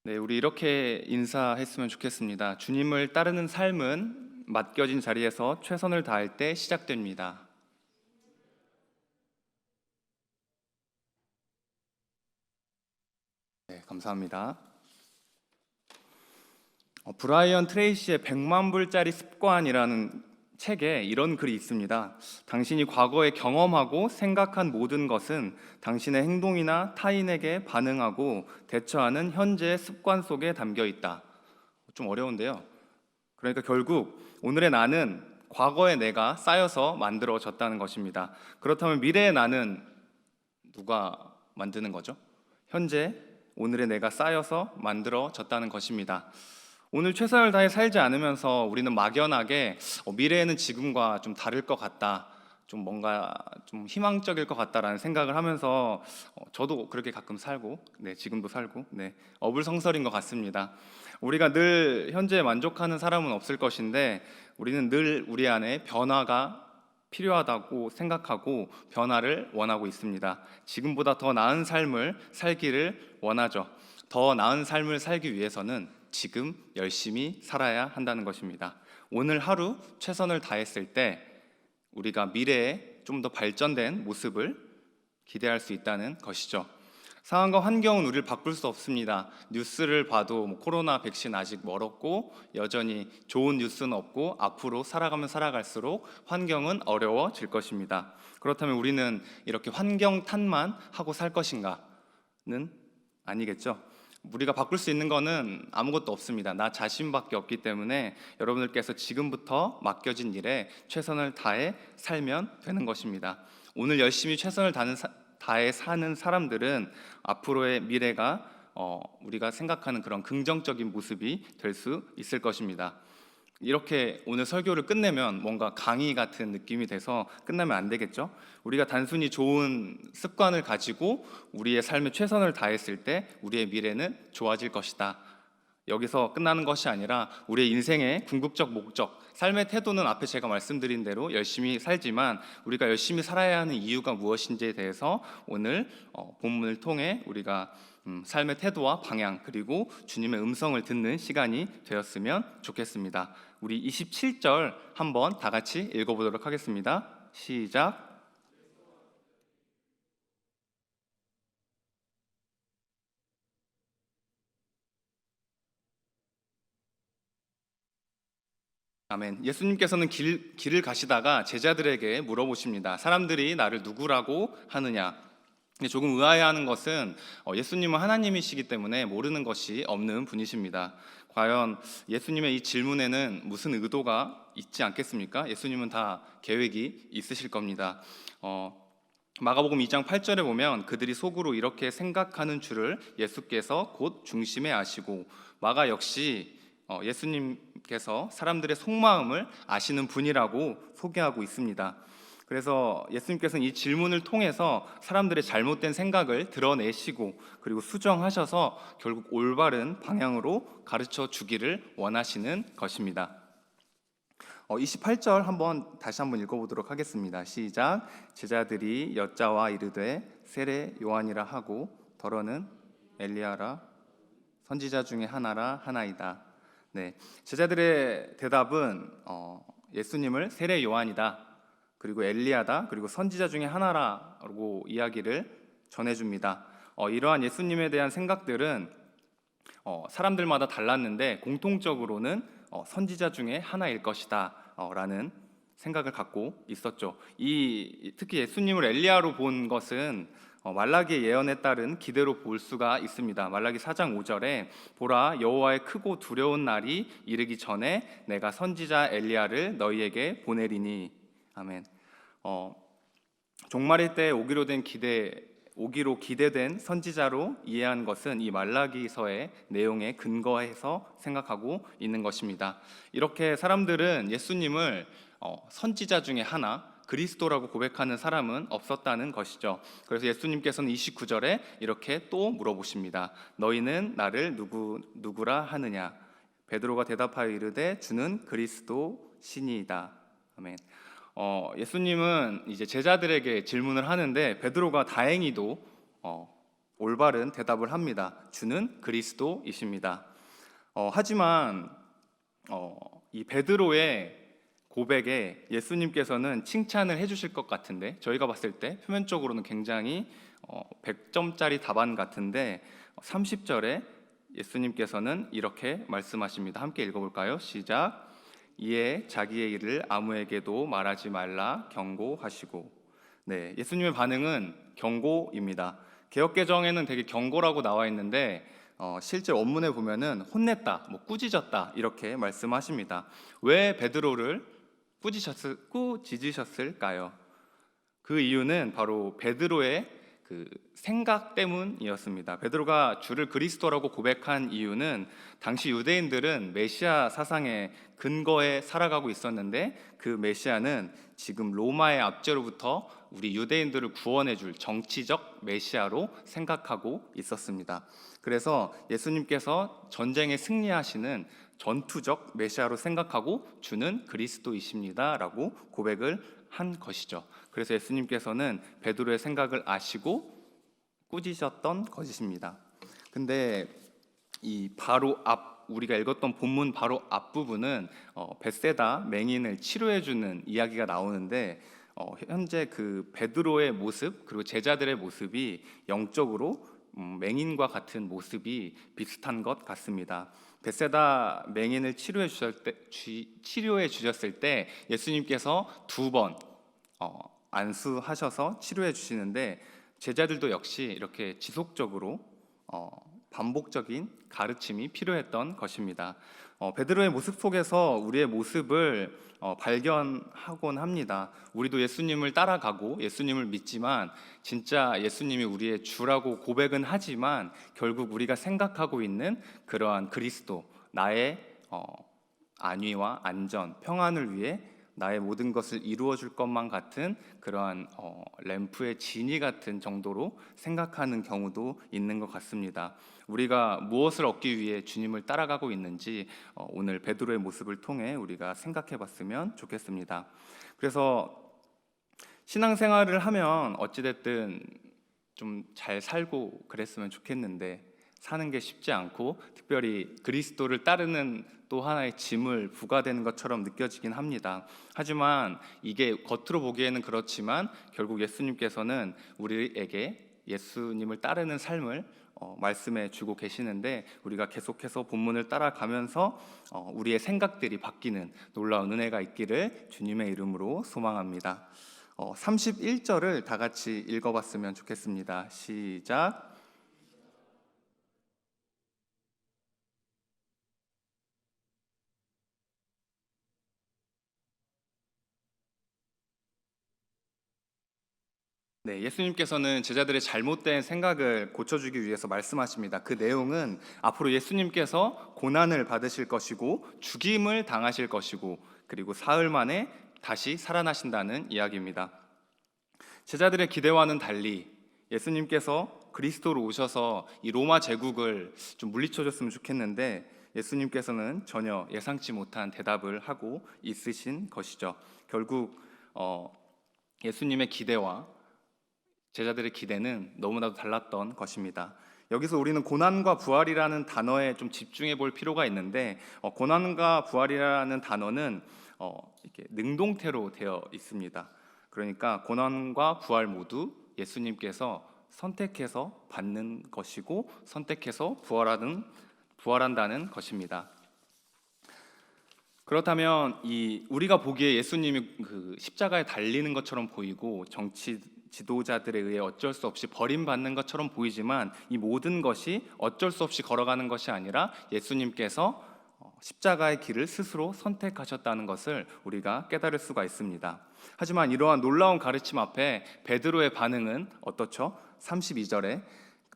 네, 우리 이렇게 인사했으면 좋겠습니다. 주님을 따르는 삶은 맡겨진 자리에서 최선을 다할 때 시작됩니다. 네, 감사합니다. 브라이언 트레이시의 100만 불짜리 습관이라는 책에 이런 글이 있습니다. 당신이 과거에 경험하고 생각한 모든 것은 당신의 행동이나 타인에게 반응하고 대처하는 현재의 습관 속에 담겨 있다. 좀 어려운데요. 그러니까 결국 오늘의 나는 과거의 내가 쌓여서 만들어졌다는 것입니다. 그렇다면 미래의 나는 누가 만드는 거죠? 현재 오늘의 내가 쌓여서 만들어졌다는 것입니다. 오늘 최선을 다해 살지 않으면서 우리는 막연하게 미래에는 지금과 좀 다를 것 같다, 좀 뭔가 좀 희망적일 것 같다라는 생각을 하면서 저도 그렇게 가끔 살고, 네, 지금도 살고, 네, 어불성설인 것 같습니다. 우리가 늘 현재에 만족하는 사람은 없을 것인데 우리는 늘 우리 안에 변화가 필요하다고 생각하고 변화를 원하고 있습니다. 지금보다 더 나은 삶을 살기를 원하죠. 더 나은 삶을 살기 위해서는 지금 열심히 살아야 한다는 것입니다. 오늘 하루 최선을 다했을 때 우리가 미래에 좀 더 발전된 모습을 기대할 수 있다는 것이죠. 상황과 환경은 우리를 바꿀 수 없습니다. 뉴스를 봐도 코로나 백신 아직 멀었고 여전히 좋은 뉴스는 없고 앞으로 살아가면 살아갈수록 환경은 어려워질 것입니다. 그렇다면 우리는 이렇게 환경 탓만 하고 살 것인가는 아니겠죠. 우리가 바꿀 수 있는 거는 아무것도 없습니다. 나 자신밖에 없기 때문에 여러분들께서 지금부터 맡겨진 일에 최선을 다해 살면 되는 것입니다. 오늘 열심히 최선을 다해 사는 사람들은 앞으로의 미래가 우리가 생각하는 그런 긍정적인 모습이 될 수 있을 것입니다. 이렇게 오늘 설교를 끝내면 뭔가 강의 같은 느낌이 돼서 끝나면 안 되겠죠? 우리가 단순히 좋은 습관을 가지고 우리의 삶에 최선을 다했을 때 우리의 미래는 좋아질 것이다. 여기서 끝나는 것이 아니라 우리의 인생의 궁극적 목적, 삶의 태도는 앞에 제가 말씀드린 대로 열심히 살지만 우리가 열심히 살아야 하는 이유가 무엇인지에 대해서 오늘 본문을 통해 우리가 삶의 태도와 방향 그리고 주님의 음성을 듣는 시간이 되었으면 좋겠습니다. 우리 27절 한번 다 같이 읽어보도록 하겠습니다. 시작. 아멘. 예수님께서는 길을 가시다가 제자들에게 물어보십니다. 사람들이 나를 누구라고 하느냐? 조금 의아해하는 것은 예수님은 하나님이시기 때문에 모르는 것이 없는 분이십니다. 과연 예수님의 이 질문에는 무슨 의도가 있지 않겠습니까? 예수님은 다 계획이 있으실 겁니다. 마가복음 2장 8절에 보면 그들이 속으로 이렇게 생각하는 줄을 예수께서 곧 중심에 아시고 마가 역시 예수님께서 사람들의 속마음을 아시는 분이라고 소개하고 있습니다. 그래서 예수님께서는 이 질문을 통해서 사람들의 잘못된 생각을 드러내시고 그리고 수정하셔서 결국 올바른 방향으로 가르쳐 주기를 원하시는 것입니다. 28절 다시 한번 읽어보도록 하겠습니다. 시작. 제자들이 여짜와 이르되 세례 요한이라 하고 더러는 엘리야라 선지자 중에 하나라 하나이다. 네, 제자들의 대답은 예수님을 세례 요한이다, 그리고 엘리야다, 그리고 선지자 중에 하나라고 이야기를 전해줍니다. 이러한 예수님에 대한 생각들은 사람들마다 달랐는데 공통적으로는 선지자 중에 하나일 것이다 라는 생각을 갖고 있었죠. 특히 예수님을 엘리야로 본 것은 말라기의 예언에 따른 기대로 볼 수가 있습니다. 말라기 4장 5절에 보라 여호와의 크고 두려운 날이 이르기 전에 내가 선지자 엘리야를 너희에게 보내리니. 아멘. 종말의 때에 오기로 기대된 선지자로 이해한 것은 이 말라기서의 내용에 근거해서 생각하고 있는 것입니다. 이렇게 사람들은 예수님을 선지자 중에 하나, 그리스도라고 고백하는 사람은 없었다는 것이죠. 그래서 예수님께서는 29절에 이렇게 또 물어보십니다. 너희는 나를 누구라 하느냐? 베드로가 대답하여 이르되 주는 그리스도 신이이다. 아멘. 예수님은 이제 제자들에게 질문을 하는데 베드로가 다행히도 올바른 대답을 합니다. 주는 그리스도이십니다. 하지만 이 베드로의 고백에 예수님께서는 칭찬을 해주실 것 같은데, 저희가 봤을 때 표면적으로는 굉장히 100점짜리 답안 같은데 30절에 예수님께서는 이렇게 말씀하십니다. 함께 읽어볼까요? 시작. 이에 자기의 일을 아무에게도 말하지 말라 경고하시고. 네, 예수님의 반응은 경고입니다. 개역개정에는 되게 경고라고 나와 있는데 실제 원문에 보면은 혼냈다, 꾸짖었다 이렇게 말씀하십니다. 왜 베드로를 꾸짖으셨을까요? 그 이유는 바로 베드로의 그 생각 때문이었습니다. 베드로가 주를 그리스도라고 고백한 이유는 당시 유대인들은 메시아 사상의 근거에 살아가고 있었는데, 그 메시아는 지금 로마의 압제로부터 우리 유대인들을 구원해 줄 정치적 메시아로 생각하고 있었습니다. 그래서 예수님께서 전쟁에 승리하시는 전투적 메시아로 생각하고 주는 그리스도이십니다라고 고백을 한 것이죠. 그래서 예수님께서는 베드로의 생각을 아시고 꾸짖으셨던 것입니다. 근데 이 바로 우리가 읽었던 본문 바로 앞부분은 벳세다 맹인을 치료해 주는 이야기가 나오는데, 현재 그 베드로의 모습 그리고 제자들의 모습이 영적으로 맹인과 같은 모습이 비슷한 것 같습니다. 벳세다 맹인을 치료해 주셨을 때 예수님께서 2번 안수하셔서 치료해 주시는데, 제자들도 역시 이렇게 지속적으로 반복적인 가르침이 필요했던 것입니다. 베드로의 모습 속에서 우리의 모습을 발견하곤 합니다. 우리도 예수님을 따라가고 예수님을 믿지만 진짜 예수님이 우리의 주라고 고백은 하지만 결국 우리가 생각하고 있는 그러한 그리스도, 나의 안위와 안전, 평안을 위해 나의 모든 것을 이루어 줄 것만 같은 그러한 램프의 진이 같은 정도로 생각하는 경우도 있는 것 같습니다. 우리가 무엇을 얻기 위해 주님을 따라가고 있는지 오늘 베드로의 모습을 통해 우리가 생각해 봤으면 좋겠습니다. 그래서 신앙생활을 하면 어찌됐든 좀 잘 살고 그랬으면 좋겠는데 사는 게 쉽지 않고, 특별히 그리스도를 따르는 또 하나의 짐을 부과되는 것처럼 느껴지긴 합니다. 하지만 이게 겉으로 보기에는 그렇지만 결국 예수님께서는 우리에게 예수님을 따르는 삶을 말씀해 주고 계시는데, 우리가 계속해서 본문을 따라가면서 우리의 생각들이 바뀌는 놀라운 은혜가 있기를 주님의 이름으로 소망합니다. 31절을 다 같이 읽어봤으면 좋겠습니다. 시작. 네, 예수님께서는 제자들의 잘못된 생각을 고쳐주기 위해서 말씀하십니다. 그 내용은 앞으로 예수님께서 고난을 받으실 것이고 죽임을 당하실 것이고 그리고 사흘 만에 다시 살아나신다는 이야기입니다. 제자들의 기대와는 달리 예수님께서 그리스도로 오셔서 이 로마 제국을 좀 물리쳐줬으면 좋겠는데, 예수님께서는 전혀 예상치 못한 대답을 하고 있으신 것이죠. 결국 예수님의 기대와 제자들의 기대는 너무나도 달랐던 것입니다. 여기서 우리는 고난과 부활이라는 단어에 좀 집중해 볼 필요가 있는데, 고난과 부활이라는 단어는 이렇게 능동태로 되어 있습니다. 그러니까 고난과 부활 모두 예수님께서 선택해서 받는 것이고 선택해서 부활한다는 것입니다. 그렇다면 우리가 보기에 예수님이 그 십자가에 달리는 것처럼 보이고 정치 지도자들에 의해 어쩔 수 없이 버림받는 것처럼 보이지만, 이 모든 것이 어쩔 수 없이 걸어가는 것이 아니라 예수님께서 십자가의 길을 스스로 선택하셨다는 것을 우리가 깨달을 수가 있습니다. 하지만 이러한 놀라운 가르침 앞에 베드로의 반응은 어떻죠? 32절에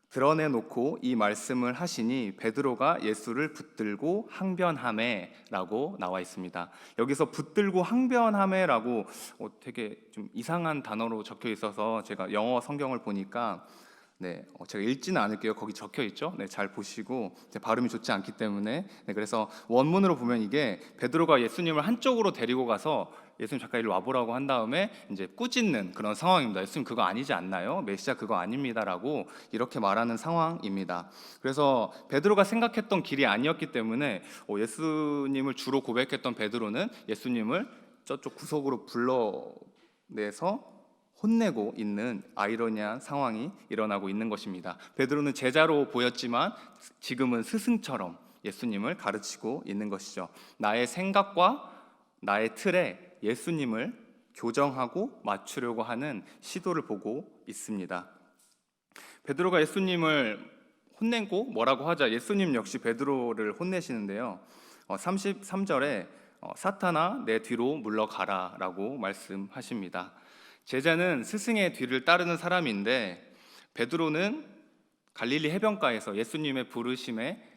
드러내놓고 이 말씀을 하시니 베드로가 예수를 붙들고 항변하매라고 나와 있습니다. 여기서 붙들고 항변하매라고 되게 좀 이상한 단어로 적혀 있어서 제가 영어 성경을 보니까 네, 제가 읽지는 않을게요. 거기 적혀 있죠. 네, 잘 보시고 제 발음이 좋지 않기 때문에 네, 그래서 원문으로 보면 이게 베드로가 예수님을 한쪽으로 데리고 가서 예수님 잠깐 이리 와보라고 한 다음에 이제 꾸짖는 그런 상황입니다. 예수님 그거 아니지 않나요? 메시아 그거 아닙니다라고 이렇게 말하는 상황입니다. 그래서 베드로가 생각했던 길이 아니었기 때문에 예수님을 주로 고백했던 베드로는 예수님을 저쪽 구석으로 불러내서 혼내고 있는 아이러니한 상황이 일어나고 있는 것입니다. 베드로는 제자로 보였지만 지금은 스승처럼 예수님을 가르치고 있는 것이죠. 나의 생각과 나의 틀에 예수님을 교정하고 맞추려고 하는 시도를 보고 있습니다. 베드로가 예수님을 혼내고 뭐라고 하자 예수님 역시 베드로를 혼내시는데요. 33절에 사탄아 내 뒤로 물러가라 라고 말씀하십니다. 제자는 스승의 뒤를 따르는 사람인데 베드로는 갈릴리 해변가에서 예수님의 부르심에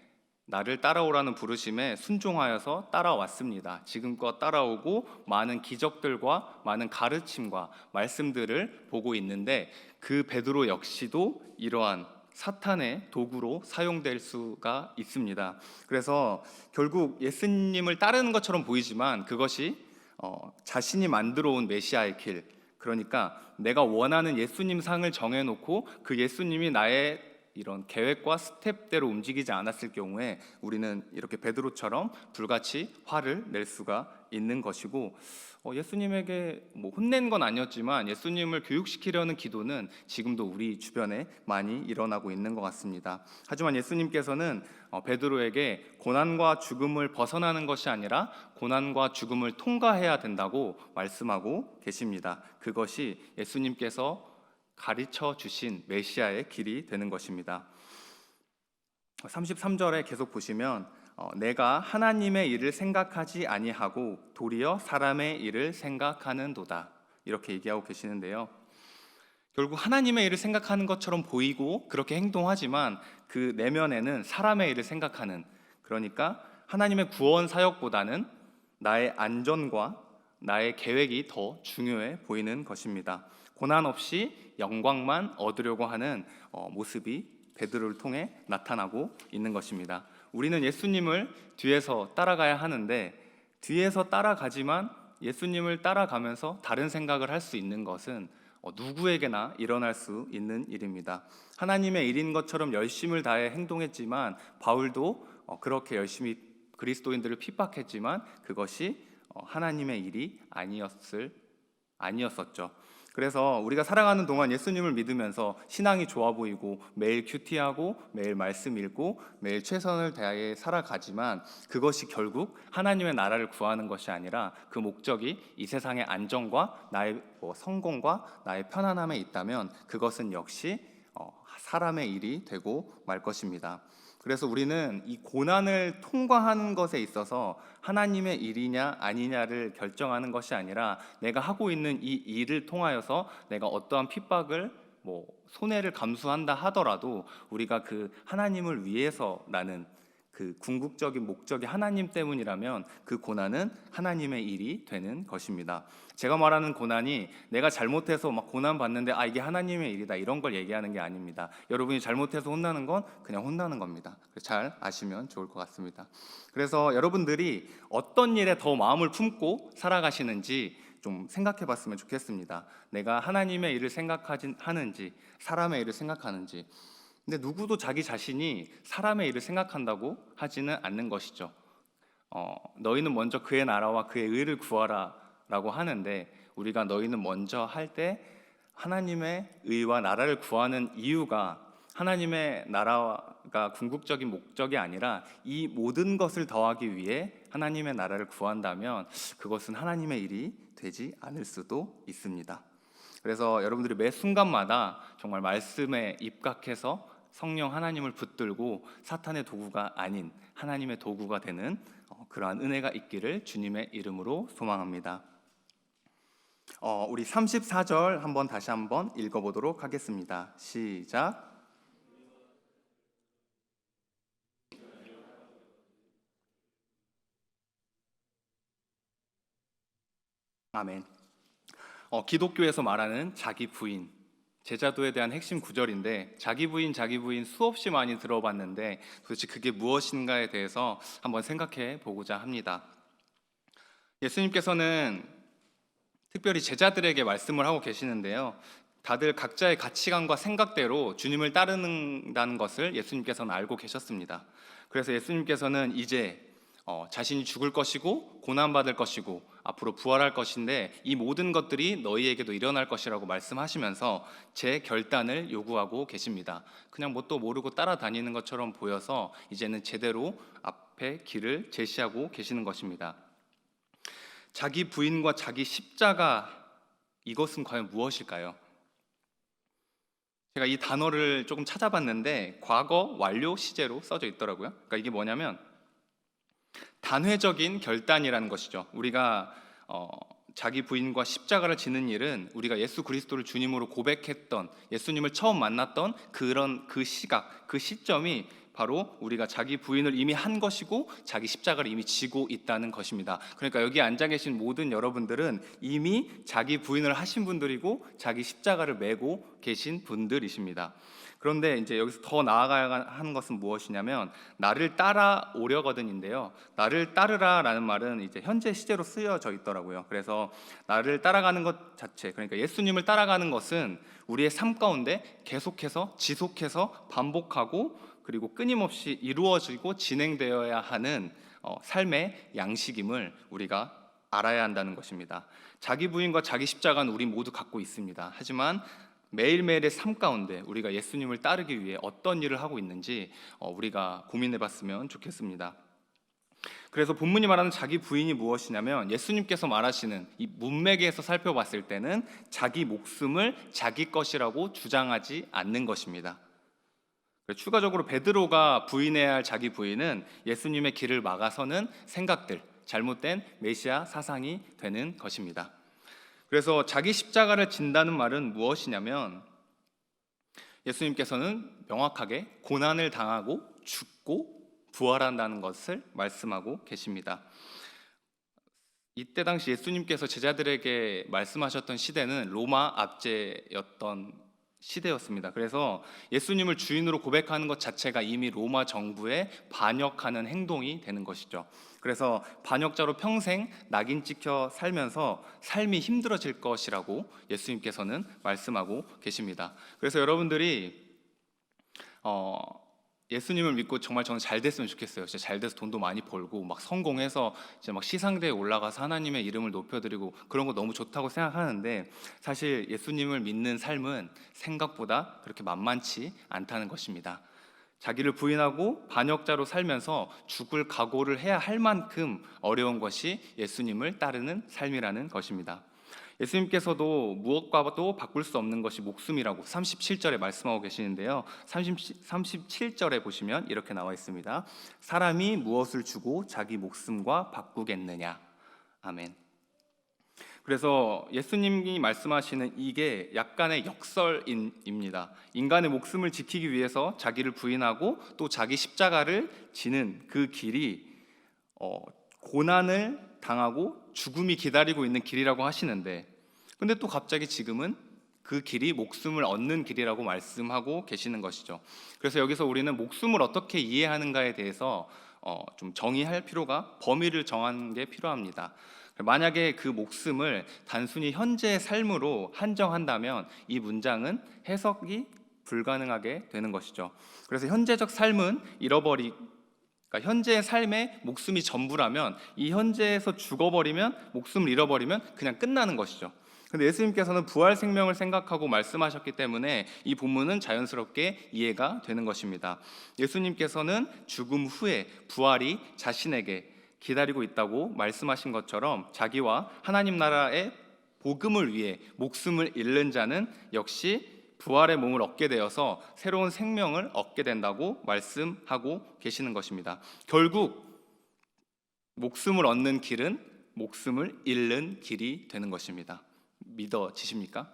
나를 따라오라는 부르심에 순종하여서 따라왔습니다. 지금껏 따라오고 많은 기적들과 많은 가르침과 말씀들을 보고 있는데 그 베드로 역시도 이러한 사탄의 도구로 사용될 수가 있습니다. 그래서 결국 예수님을 따르는 것처럼 보이지만 그것이 자신이 만들어 온 메시아의 길, 그러니까 내가 원하는 예수님 상을 정해놓고 그 예수님이 나의 이런 계획과 스텝대로 움직이지 않았을 경우에 우리는 이렇게 베드로처럼 불같이 화를 낼 수가 있는 것이고, 예수님에게 혼낸 건 아니었지만 예수님을 교육시키려는 기도는 지금도 우리 주변에 많이 일어나고 있는 것 같습니다. 하지만 예수님께서는 베드로에게 고난과 죽음을 벗어나는 것이 아니라 고난과 죽음을 통과해야 된다고 말씀하고 계십니다. 그것이 예수님께서 가르쳐 주신 메시아의 길이 되는 것입니다. 33절에 계속 보시면 내가 하나님의 일을 생각하지 아니하고 도리어 사람의 일을 생각하는도다 이렇게 얘기하고 계시는데요. 결국 하나님의 일을 생각하는 것처럼 보이고 그렇게 행동하지만 그 내면에는 사람의 일을 생각하는, 그러니까 하나님의 구원 사역보다는 나의 안전과 나의 계획이 더 중요해 보이는 것입니다. 고난 없이 영광만 얻으려고 하는 모습이 베드로를 통해 나타나고 있는 것입니다. 우리는 예수님을 뒤에서 따라가야 하는데 뒤에서 따라가지만 예수님을 따라가면서 다른 생각을 할 수 있는 것은 누구에게나 일어날 수 있는 일입니다. 하나님의 일인 것처럼 열심을 다해 행동했지만 바울도 그렇게 열심히 그리스도인들을 핍박했지만 그것이 하나님의 일이 아니었었죠. 그래서 우리가 살아가는 동안 예수님을 믿으면서 신앙이 좋아 보이고 매일 큐티하고 매일 말씀 읽고 매일 최선을 다해 살아가지만 그것이 결국 하나님의 나라를 구하는 것이 아니라 그 목적이 이 세상의 안정과 나의 성공과 나의 편안함에 있다면 그것은 역시 사람의 일이 되고 말 것입니다. 그래서 우리는 이 고난을 통과하는 것에 있어서 하나님의 일이냐 아니냐를 결정하는 것이 아니라 내가 하고 있는 이 일을 통하여서 내가 어떠한 핍박을 손해를 감수한다 하더라도 우리가 그 하나님을 위해서라는 그 궁극적인 목적이 하나님 때문이라면 그 고난은 하나님의 일이 되는 것입니다. 제가 말하는 고난이 내가 잘못해서 고난 받는데 이게 하나님의 일이다 이런 걸 얘기하는 게 아닙니다. 여러분이 잘못해서 혼나는 건 그냥 혼나는 겁니다. 잘 아시면 좋을 것 같습니다. 그래서 여러분들이 어떤 일에 더 마음을 품고 살아가시는지 좀 생각해 봤으면 좋겠습니다. 내가 하나님의 일을 생각하는지 사람의 일을 생각하는지. 근데 누구도 자기 자신이 사람의 일을 생각한다고 하지는 않는 것이죠. 너희는 먼저 그의 나라와 그의 의를 구하라 라고 하는데 우리가 너희는 먼저 할 때 하나님의 의와 나라를 구하는 이유가 하나님의 나라가 궁극적인 목적이 아니라 이 모든 것을 더하기 위해 하나님의 나라를 구한다면 그것은 하나님의 일이 되지 않을 수도 있습니다. 그래서 여러분들이 매 순간마다 정말 말씀에 입각해서 성령 하나님을 붙들고 사탄의 도구가 아닌 하나님의 도구가 되는 그러한 은혜가 있기를 주님의 이름으로 소망합니다. 우리 34절 다시 한번 읽어보도록 하겠습니다. 시작. 아멘. 기독교에서 말하는 자기 부인, 제자도에 대한 핵심 구절인데, 자기 부인 수없이 많이 들어봤는데 도대체 그게 무엇인가에 대해서 한번 생각해 보고자 합니다. 예수님께서는 특별히 제자들에게 말씀을 하고 계시는데요, 다들 각자의 가치관과 생각대로 주님을 따른다는 것을 예수님께서는 알고 계셨습니다. 그래서 예수님께서는 이제 자신이 죽을 것이고 고난받을 것이고 앞으로 부활할 것인데 이 모든 것들이 너희에게도 일어날 것이라고 말씀하시면서 제 결단을 요구하고 계십니다. 그냥 뭣도 모르고 따라다니는 것처럼 보여서 이제는 제대로 앞에 길을 제시하고 계시는 것입니다. 자기 부인과 자기 십자가, 이것은 과연 무엇일까요? 제가 이 단어를 조금 찾아봤는데 과거 완료 시제로 써져 있더라고요. 그러니까 이게 뭐냐면 단회적인 결단이라는 것이죠. 우리가 자기 부인과 십자가를 지는 일은 우리가 예수 그리스도를 주님으로 고백했던, 예수님을 처음 만났던 그 시각, 그 시점이 바로 우리가 자기 부인을 이미 한 것이고 자기 십자가를 이미 지고 있다는 것입니다. 그러니까 여기 앉아 계신 모든 여러분들은 이미 자기 부인을 하신 분들이고 자기 십자가를 메고 계신 분들이십니다. 그런데 이제 여기서 더 나아가야 하는 것은 무엇이냐면 나를 따라오려거든인데요. 나를 따르라라는 말은 이제 현재 시제로 쓰여져 있더라고요. 그래서 나를 따라가는 것 자체, 그러니까 예수님을 따라가는 것은 우리의 삶 가운데 계속해서 지속해서 반복하고 그리고 끊임없이 이루어지고 진행되어야 하는 삶의 양식임을 우리가 알아야 한다는 것입니다. 자기 부인과 자기 십자가는 우리 모두 갖고 있습니다. 하지만 매일매일의 삶 가운데 우리가 예수님을 따르기 위해 어떤 일을 하고 있는지 우리가 고민해 봤으면 좋겠습니다. 그래서 본문이 말하는 자기 부인이 무엇이냐면 예수님께서 말하시는 이 문맥에서 살펴봤을 때는 자기 목숨을 자기 것이라고 주장하지 않는 것입니다. 추가적으로 베드로가 부인해야 할 자기 부인은 예수님의 길을 막아서는 생각들, 잘못된 메시아 사상이 되는 것입니다. 그래서 자기 십자가를 진다는 말은 무엇이냐면 예수님께서는 명확하게 고난을 당하고 죽고 부활한다는 것을 말씀하고 계십니다. 이때 당시 예수님께서 제자들에게 말씀하셨던 시대는 로마 압제였던 시대였습니다. 그래서 예수님을 주인으로 고백하는 것 자체가 이미 로마 정부에 반역하는 행동이 되는 것이죠. 그래서 반역자로 평생 낙인 찍혀 살면서 삶이 힘들어질 것이라고 예수님께서는 말씀하고 계십니다. 그래서 여러분들이 예수님을 믿고 정말 저는 잘 됐으면 좋겠어요. 진짜 잘 돼서 돈도 많이 벌고 막 성공해서 이제 막 시상대에 올라가서 하나님의 이름을 높여드리고 그런 거 너무 좋다고 생각하는데 사실 예수님을 믿는 삶은 생각보다 그렇게 만만치 않다는 것입니다. 자기를 부인하고 반역자로 살면서 죽을 각오를 해야 할 만큼 어려운 것이 예수님을 따르는 삶이라는 것입니다. 예수님께서도 무엇과도 바꿀 수 없는 것이 목숨이라고 37절에 말씀하고 계시는데요. 37절에 보시면 이렇게 나와 있습니다. 사람이 무엇을 주고 자기 목숨과 바꾸겠느냐. 아멘. 그래서 예수님이 말씀하시는 이게 약간의 역설입니다. 인간의 목숨을 지키기 위해서 자기를 부인하고 또 자기 십자가를 지는 그 길이 고난을 당하고 죽음이 기다리고 있는 길이라고 하시는데, 근데 또 갑자기 지금은 그 길이 목숨을 얻는 길이라고 말씀하고 계시는 것이죠. 그래서 여기서 우리는 목숨을 어떻게 이해하는가에 대해서 좀 정의할 필요가, 범위를 정하는 게 필요합니다. 만약에 그 목숨을 단순히 현재의 삶으로 한정한다면 이 문장은 해석이 불가능하게 되는 것이죠. 그래서 현재적 삶은 그러니까 현재의 삶에 목숨이 전부라면 이 현재에서 죽어버리면, 목숨을 잃어버리면 그냥 끝나는 것이죠. 근데 예수님께서는 부활 생명을 생각하고 말씀하셨기 때문에 이 본문은 자연스럽게 이해가 되는 것입니다. 예수님께서는 죽음 후에 부활이 자신에게 기다리고 있다고 말씀하신 것처럼 자기와 하나님 나라의 복음을 위해 목숨을 잃는 자는 역시 부활의 몸을 얻게 되어서 새로운 생명을 얻게 된다고 말씀하고 계시는 것입니다. 결국 목숨을 얻는 길은 목숨을 잃는 길이 되는 것입니다. 믿어지십니까?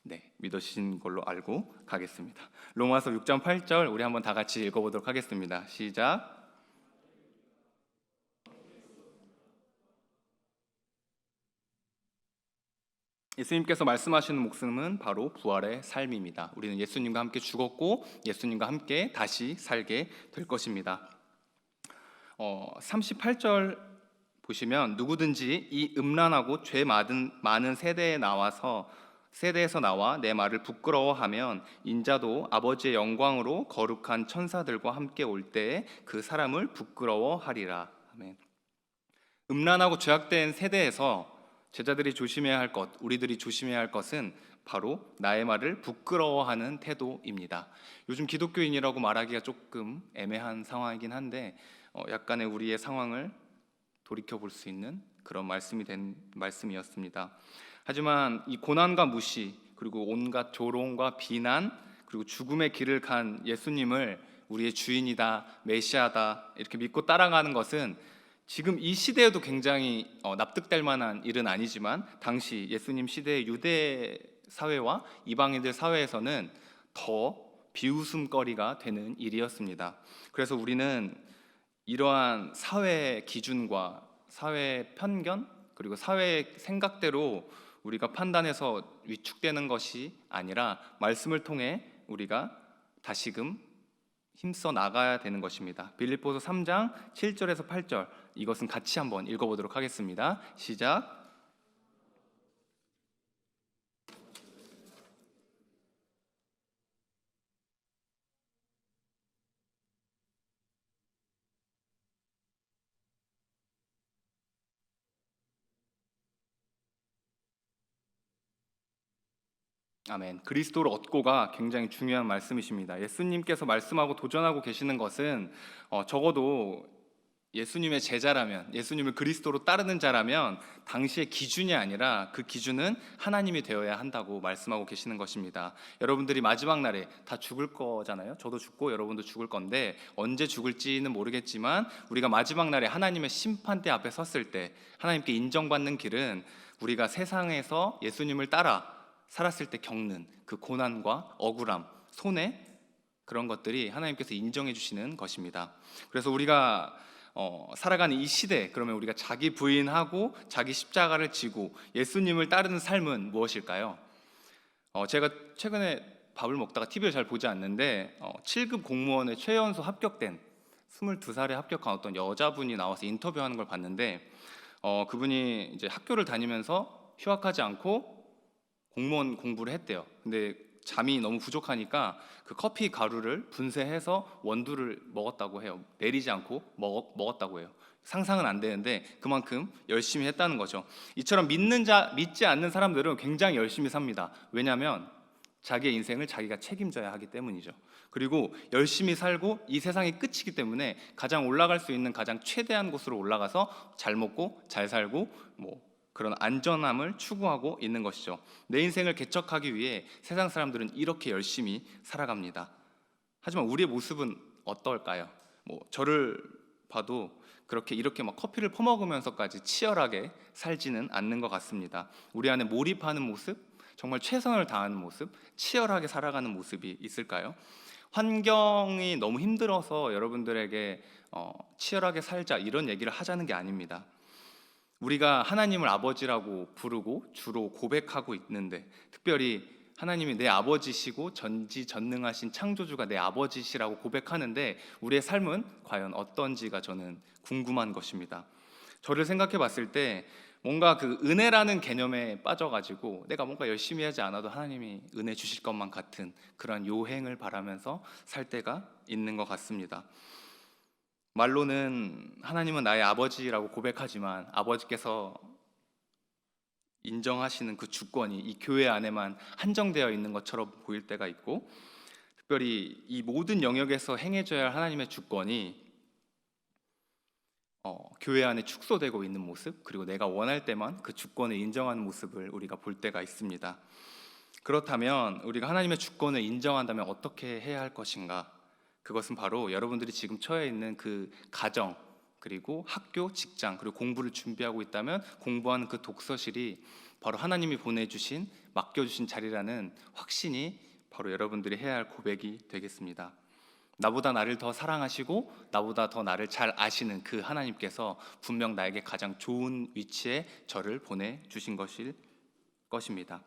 네, 믿어지신 걸로 알고 가겠습니다. 로마서 6장 8절 우리 한번 다 같이 읽어보도록 하겠습니다. 시작. 예수님께서 말씀하시는 목숨은 바로 부활의 삶입니다. 우리는 예수님과 함께 죽었고 예수님과 함께 다시 살게 될 것입니다. 38절 보시면 누구든지 이 음란하고 죄 많은 세대에서 나와 내 말을 부끄러워하면 인자도 아버지의 영광으로 거룩한 천사들과 함께 올 때에 그 사람을 부끄러워하리라. 아멘. 음란하고 죄악된 세대에서 제자들이 조심해야 할 것, 우리들이 조심해야 할 것은 바로 나의 말을 부끄러워하는 태도입니다. 요즘 기독교인이라고 말하기가 조금 애매한 상황이긴 한데 약간의 우리의 상황을 돌이켜 볼 수 있는 그런 말씀이었습니다. 하지만 이 고난과 무시, 그리고 온갖 조롱과 비난, 그리고 죽음의 길을 간 예수님을 우리의 주인이다, 메시아다 이렇게 믿고 따라가는 것은 지금 이 시대에도 굉장히 납득될 만한 일은 아니지만 당시 예수님 시대의 유대 사회와 이방인들 사회에서는 더 비웃음거리가 되는 일이었습니다. 그래서 우리는 이러한 사회 기준과 사회 편견 그리고 사회 생각대로 우리가 판단해서 위축되는 것이 아니라 말씀을 통해 우리가 다시금 힘써 나가야 되는 것입니다. 빌립보서 3장 7절에서 8절 이것은 같이 한번 읽어보도록 하겠습니다. 시작. 아멘. 그리스도를 얻고가 굉장히 중요한 말씀이십니다. 예수님께서 말씀하고 도전하고 계시는 것은 적어도 예수님의 제자라면, 예수님을 그리스도로 따르는 자라면 당시의 기준이 아니라 그 기준은 하나님이 되어야 한다고 말씀하고 계시는 것입니다. 여러분들이 마지막 날에 다 죽을 거잖아요. 저도 죽고 여러분도 죽을 건데 언제 죽을지는 모르겠지만 우리가 마지막 날에 하나님의 심판대 앞에 섰을 때 하나님께 인정받는 길은 우리가 세상에서 예수님을 따라 살았을 때 겪는 그 고난과 억울함, 손해 그런 것들이 하나님께서 인정해 주시는 것입니다. 그래서 우리가 살아가는 이 시대, 그러면 우리가 자기 부인하고 자기 십자가를 지고 예수님을 따르는 삶은 무엇일까요? 제가 최근에 밥을 먹다가 TV를 잘 보지 않는데 7급 공무원의 최연소 합격된 22살에 합격한 어떤 여자분이 나와서 인터뷰하는 걸 봤는데 그분이 이제 학교를 다니면서 휴학하지 않고 공무원 공부를 했대요. 근데 잠이 너무 부족하니까 그 커피 가루를 분쇄해서 원두를 먹었다고 해요. 내리지 않고 먹었다고 해요. 상상은 안 되는데 그만큼 열심히 했다는 거죠. 이처럼 믿지 않는 사람들은 굉장히 열심히 삽니다. 왜냐하면 자기의 인생을 자기가 책임져야 하기 때문이죠. 그리고 열심히 살고 이 세상이 끝이기 때문에 가장 올라갈 수 있는 가장 최대한 곳으로 올라가서 잘 먹고 잘 살고 그런 안전함을 추구하고 있는 것이죠. 내 인생을 개척하기 위해 세상 사람들은 이렇게 열심히 살아갑니다. 하지만 우리의 모습은 어떨까요? 저를 봐도 이렇게 막 커피를 퍼먹으면서까지 치열하게 살지는 않는 것 같습니다. 우리 안에 몰입하는 모습, 정말 최선을 다하는 모습, 치열하게 살아가는 모습이 있을까요? 환경이 너무 힘들어서 여러분들에게 치열하게 살자 이런 얘기를 하자는 게 아닙니다. 우리가 하나님을 아버지라고 부르고 주로 고백하고 있는데 특별히 하나님이 내 아버지시고 전지전능하신 창조주가 내 아버지시라고 고백하는데 우리의 삶은 과연 어떤지가 저는 궁금한 것입니다. 저를 생각해 봤을 때 뭔가 그 은혜라는 개념에 빠져가지고 내가 뭔가 열심히 하지 않아도 하나님이 은혜 주실 것만 같은 그런 요행을 바라면서 살 때가 있는 것 같습니다. 말로는 하나님은 나의 아버지라고 고백하지만 아버지께서 인정하시는 그 주권이 이 교회 안에만 한정되어 있는 것처럼 보일 때가 있고 특별히 이 모든 영역에서 행해져야 할 하나님의 주권이 교회 안에 축소되고 있는 모습 그리고 내가 원할 때만 그 주권을 인정하는 모습을 우리가 볼 때가 있습니다. 그렇다면 우리가 하나님의 주권을 인정한다면 어떻게 해야 할 것인가? 그것은 바로 여러분들이 지금 처해 있는 그 가정 그리고 학교, 직장 그리고 공부를 준비하고 있다면 공부하는 그 독서실이 바로 하나님이 보내주신 맡겨주신 자리라는 확신이 바로 여러분들이 해야 할 고백이 되겠습니다. 나보다 나를 더 사랑하시고 나보다 더 나를 잘 아시는 그 하나님께서 분명 나에게 가장 좋은 위치에 저를 보내주신 것일 것입니다.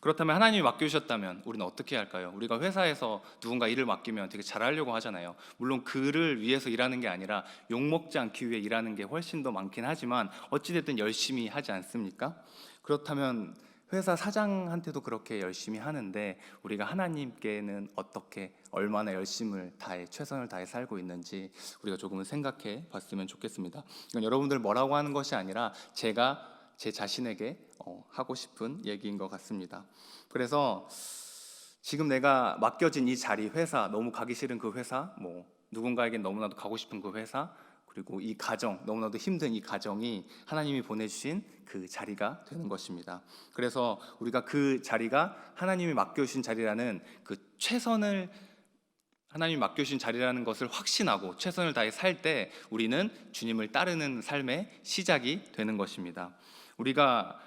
그렇다면 하나님이 맡겨주셨다면 우리는 어떻게 할까요? 우리가 회사에서 누군가 일을 맡기면 되게 잘하려고 하잖아요. 물론 그를 위해서 일하는 게 아니라 욕먹지 않기 위해 일하는 게 훨씬 더 많긴 하지만 어찌됐든 열심히 하지 않습니까? 그렇다면 회사 사장한테도 그렇게 열심히 하는데 우리가 하나님께는 어떻게 얼마나 열심을 다해 최선을 다해 살고 있는지 우리가 조금은 생각해 봤으면 좋겠습니다. 이건 여러분들 뭐라고 하는 것이 아니라 제가 제 자신에게 하고 싶은 얘기인 것 같습니다. 그래서 지금 내가 맡겨진 이 자리, 회사, 너무 가기 싫은 그 회사, 뭐 누군가에겐 너무나도 가고 싶은 그 회사, 그리고 이 가정, 너무나도 힘든 이 가정이 하나님이 보내주신 그 자리가 되는 것입니다. 그래서 우리가 그 자리가 하나님이 맡겨주신 자리라는 그 최선을 하나님이 맡겨주신 자리라는 것을 확신하고 최선을 다해 살 때 우리는 주님을 따르는 삶의 시작이 되는 것입니다. 우리가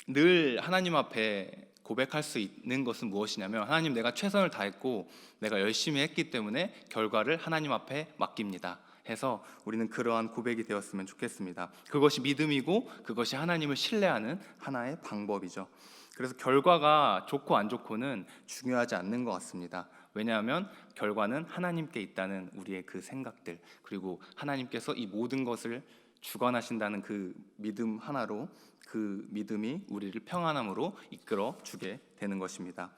늘 하나님 앞에 고백할 수 있는 것은 무엇이냐면 하나님, 내가 최선을 다했고 내가 열심히 했기 때문에 결과를 하나님 앞에 맡깁니다 해서 우리는 그러한 고백이 되었으면 좋겠습니다. 그것이 믿음이고 그것이 하나님을 신뢰하는 하나의 방법이죠. 그래서 결과가 좋고 안 좋고는 중요하지 않는 것 같습니다. 왜냐하면 결과는 하나님께 있다는 우리의 그 생각들, 그리고 하나님께서 이 모든 것을 주관하신다는 그 믿음 하나로 그 믿음이 우리를 평안함으로 이끌어 주게 되는 것입니다.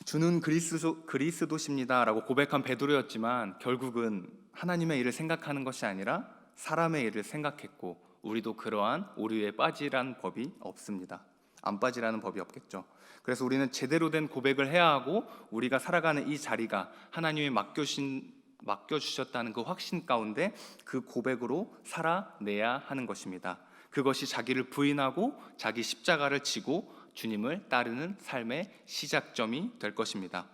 주는 그리스도십니다 라고 고백한 베드로였지만 결국은 하나님의 일을 생각하는 것이 아니라 사람의 일을 생각했고, 우리도 그러한 오류에 빠지라는 법이 없습니다. 안 빠지라는 법이 없겠죠. 그래서 우리는 제대로 된 고백을 해야 하고, 우리가 살아가는 이 자리가 하나님이 맡겨주셨다는 그 확신 가운데 그 고백으로 살아내야 하는 것입니다. 그것이 자기를 부인하고 자기 십자가를 지고 주님을 따르는 삶의 시작점이 될 것입니다.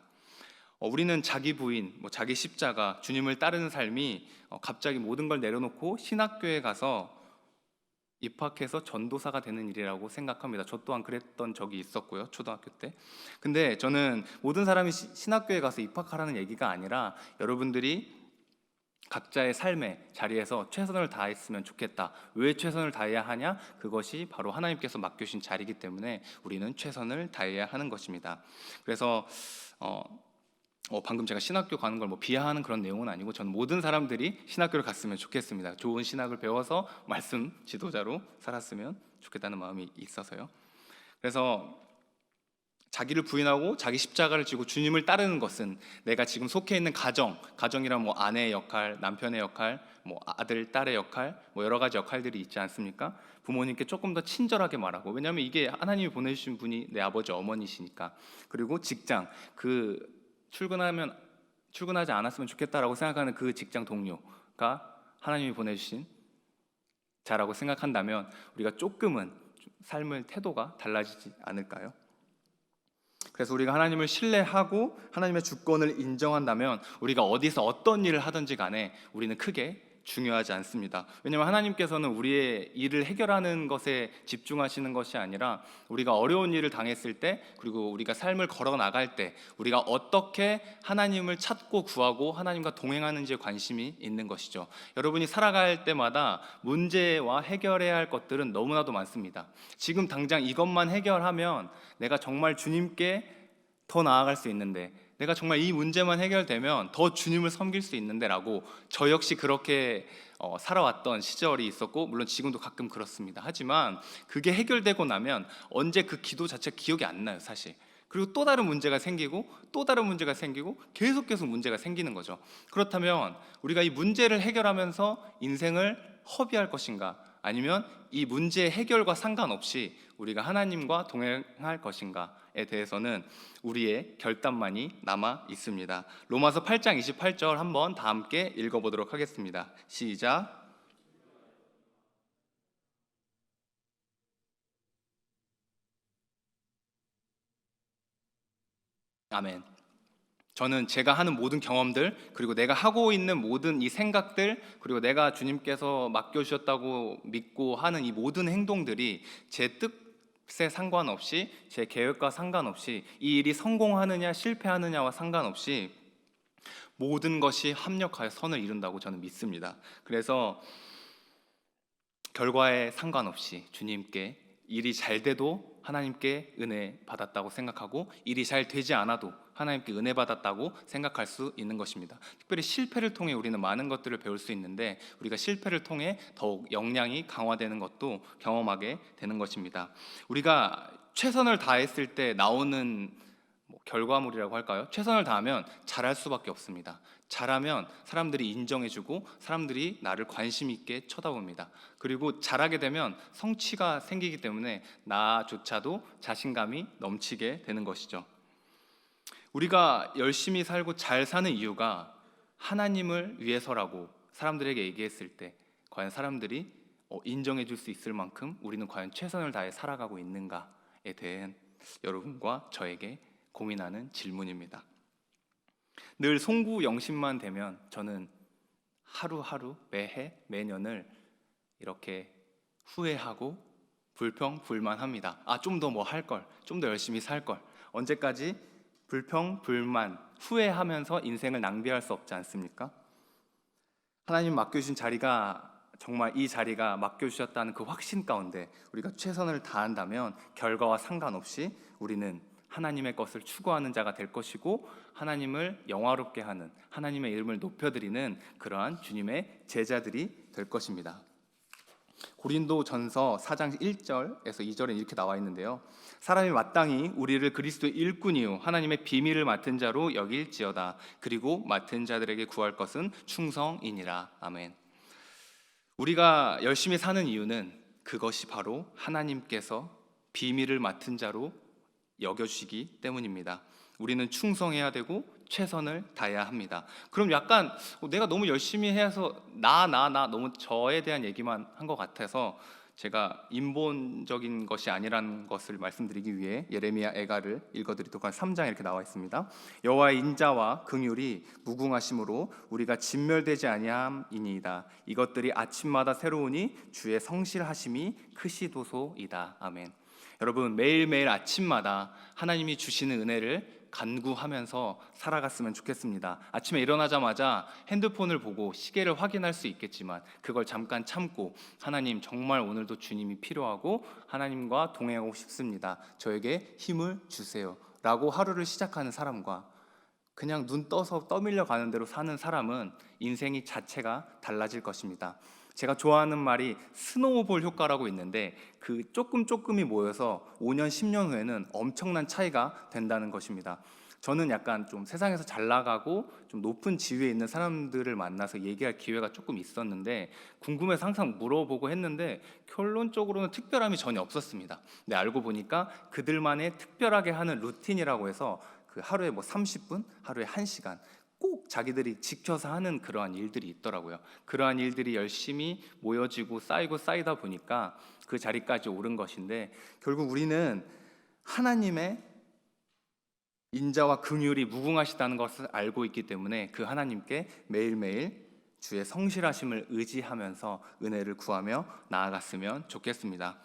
우리는 자기 부인, 자기 십자가, 주님을 따르는 삶이 갑자기 모든 걸 내려놓고 신학교에 가서 입학해서 전도사가 되는 일이라고 생각합니다. 저 또한 그랬던 적이 있었고요, 초등학교 때. 근데 저는 모든 사람이 신학교에 가서 입학하라는 얘기가 아니라 여러분들이 각자의 삶의 자리에서 최선을 다했으면 좋겠다. 왜 최선을 다해야 하냐? 그것이 바로 하나님께서 맡겨주신 자리이기 때문에 우리는 최선을 다해야 하는 것입니다. 그래서 방금 제가 신학교 가는 걸 비하하는 그런 내용은 아니고, 저는 모든 사람들이 신학교를 갔으면 좋겠습니다. 좋은 신학을 배워서 말씀 지도자로 살았으면 좋겠다는 마음이 있어서요. 그래서 자기를 부인하고 자기 십자가를 지고 주님을 따르는 것은 내가 지금 속해 있는 가정이란 아내의 역할, 남편의 역할, 아들, 딸의 역할, 여러 가지 역할들이 있지 않습니까? 부모님께 조금 더 친절하게 말하고, 왜냐하면 이게 하나님이 보내주신 분이 내 아버지, 어머니시니까. 그리고 직장, 출근하지 않았으면 좋겠다라고 생각하는 그 직장 동료가 하나님이 보내주신 자라고 생각한다면 우리가 조금은 삶의 태도가 달라지지 않을까요? 그래서 우리가 하나님을 신뢰하고 하나님의 주권을 인정한다면 우리가 어디서 어떤 일을 하든지 간에 우리는 크게 중요하지 않습니다. 왜냐하면 하나님께서는 우리의 일을 해결하는 것에 집중하시는 것이 아니라 우리가 어려운 일을 당했을 때, 그리고 우리가 삶을 걸어 나갈 때 우리가 어떻게 하나님을 찾고 구하고 하나님과 동행하는지에 관심이 있는 것이죠. 여러분이 살아갈 때마다 문제와 해결해야 할 것들은 너무나도 많습니다. 지금 당장 이것만 해결하면 내가 정말 주님께 더 나아갈 수 있는데, 내가 정말 이 문제만 해결되면 더 주님을 섬길 수 있는데 라고 저 역시 그렇게 살아왔던 시절이 있었고, 물론 지금도 가끔 그렇습니다. 하지만 그게 해결되고 나면 언제 그 기도 자체가 기억이 안 나요, 사실. 그리고 또 다른 문제가 생기고 또 다른 문제가 생기고 계속 문제가 생기는 거죠. 그렇다면 우리가 이 문제를 해결하면서 인생을 허비할 것인가, 아니면 이 문제의 해결과 상관없이 우리가 하나님과 동행할 것인가에 대해서는 우리의 결단만이 남아 있습니다. 로마서 8장 28절 한번 다 함께 읽어보도록 하겠습니다. 시작. 아멘. 저는 제가 하는 모든 경험들, 그리고 내가 하고 있는 모든 이 생각들, 그리고 내가 주님께서 맡겨주셨다고 믿고 하는 이 모든 행동들이 제 뜻에 상관없이, 제 계획과 상관없이, 이 일이 성공하느냐 실패하느냐와 상관없이 모든 것이 합력하여 선을 이룬다고 저는 믿습니다. 그래서 결과에 상관없이 주님께 일이 잘 돼도 하나님께 은혜 받았다고 생각하고, 일이 잘 되지 않아도 하나님께 은혜 받았다고 생각할 수 있는 것입니다. 특별히 실패를 통해 우리는 많은 것들을 배울 수 있는데, 우리가 실패를 통해 더욱 역량이 강화되는 것도 경험하게 되는 것입니다. 우리가 최선을 다했을 때 나오는 결과물이라고 할까요? 최선을 다하면 잘할 수밖에 없습니다. 잘하면 사람들이 인정해주고 사람들이 나를 관심 있게 쳐다봅니다. 그리고 잘하게 되면 성취가 생기기 때문에 나조차도 자신감이 넘치게 되는 것이죠. 우리가 열심히 살고 잘 사는 이유가 하나님을 위해서라고 사람들에게 얘기했을 때 과연 사람들이 인정해 줄 수 있을 만큼 우리는 과연 최선을 다해 살아가고 있는가에 대한 여러분과 저에게 고민하는 질문입니다. 늘 송구영신만 되면 저는 하루하루 매해 매년을 이렇게 후회하고 불평불만합니다. 좀 더 뭐 할 걸, 좀 더 열심히 살 걸. 언제까지 불평불만 후회하면서 인생을 낭비할 수 없지 않습니까? 하나님 맡겨주신 자리가 정말 이 자리가 맡겨주셨다는 그 확신 가운데 우리가 최선을 다한다면 결과와 상관없이 우리는 하나님의 것을 추구하는 자가 될 것이고, 하나님을 영화롭게 하는, 하나님의 이름을 높여드리는 그러한 주님의 제자들이 될 것입니다. 고린도전서 4장 1절에서 2절에 이렇게 나와 있는데요, 사람이 마땅히 우리를 그리스도의 일꾼이요 하나님의 비밀을 맡은 자로 여길지어다. 그리고 맡은 자들에게 구할 것은 충성이니라. 아멘. 우리가 열심히 사는 이유는 그것이 바로 하나님께서 비밀을 맡은 자로 여겨주시기 때문입니다. 우리는 충성해야 되고 최선을 다해야 합니다. 그럼 약간 내가 너무 열심히 해서 나 너무 저에 대한 얘기만 한 것 같아서 제가 인본적인 것이 아니라는 것을 말씀드리기 위해 예레미야 애가를 읽어드리도록 한 3장에 이렇게 나와 있습니다. 여호와의 인자와 긍휼이 무궁하심으로 우리가 진멸되지 아니함이니이다. 이것들이 아침마다 새로우니 주의 성실하심이 크시도소이다. 아멘. 여러분, 매일매일 아침마다 하나님이 주시는 은혜를 간구하면서 살아갔으면 좋겠습니다. 아침에 일어나자마자 핸드폰을 보고 시계를 확인할 수 있겠지만 그걸 잠깐 참고, 하나님 정말 오늘도 주님이 필요하고 하나님과 동행하고 싶습니다. 저에게 힘을 주세요 라고 하루를 시작하는 사람과 그냥 눈 떠서 떠밀려 가는 대로 사는 사람은 인생이 자체가 달라질 것입니다. 제가 좋아하는 말이 스노우볼 효과라고 있는데, 그 조금이 모여서 5년, 10년 후에는 엄청난 차이가 된다는 것입니다. 저는 약간 좀 세상에서 잘 나가고 좀 높은 지위에 있는 사람들을 만나서 얘기할 기회가 조금 있었는데, 궁금해서 항상 물어보고 했는데 결론적으로는 특별함이 전혀 없었습니다. 근데 알고 보니까 그들만의 특별하게 하는 루틴이라고 해서 그 하루에 30분, 하루에 1시간 꼭 자기들이 지켜서 하는 그러한 일들이 있더라고요. 그러한 일들이 열심히 모여지고 쌓이다 보니까 그 자리까지 오른 것인데, 결국 우리는 하나님의 인자와 긍휼이 무궁하시다는 것을 알고 있기 때문에 그 하나님께 매일매일 주의 성실하심을 의지하면서 은혜를 구하며 나아갔으면 좋겠습니다.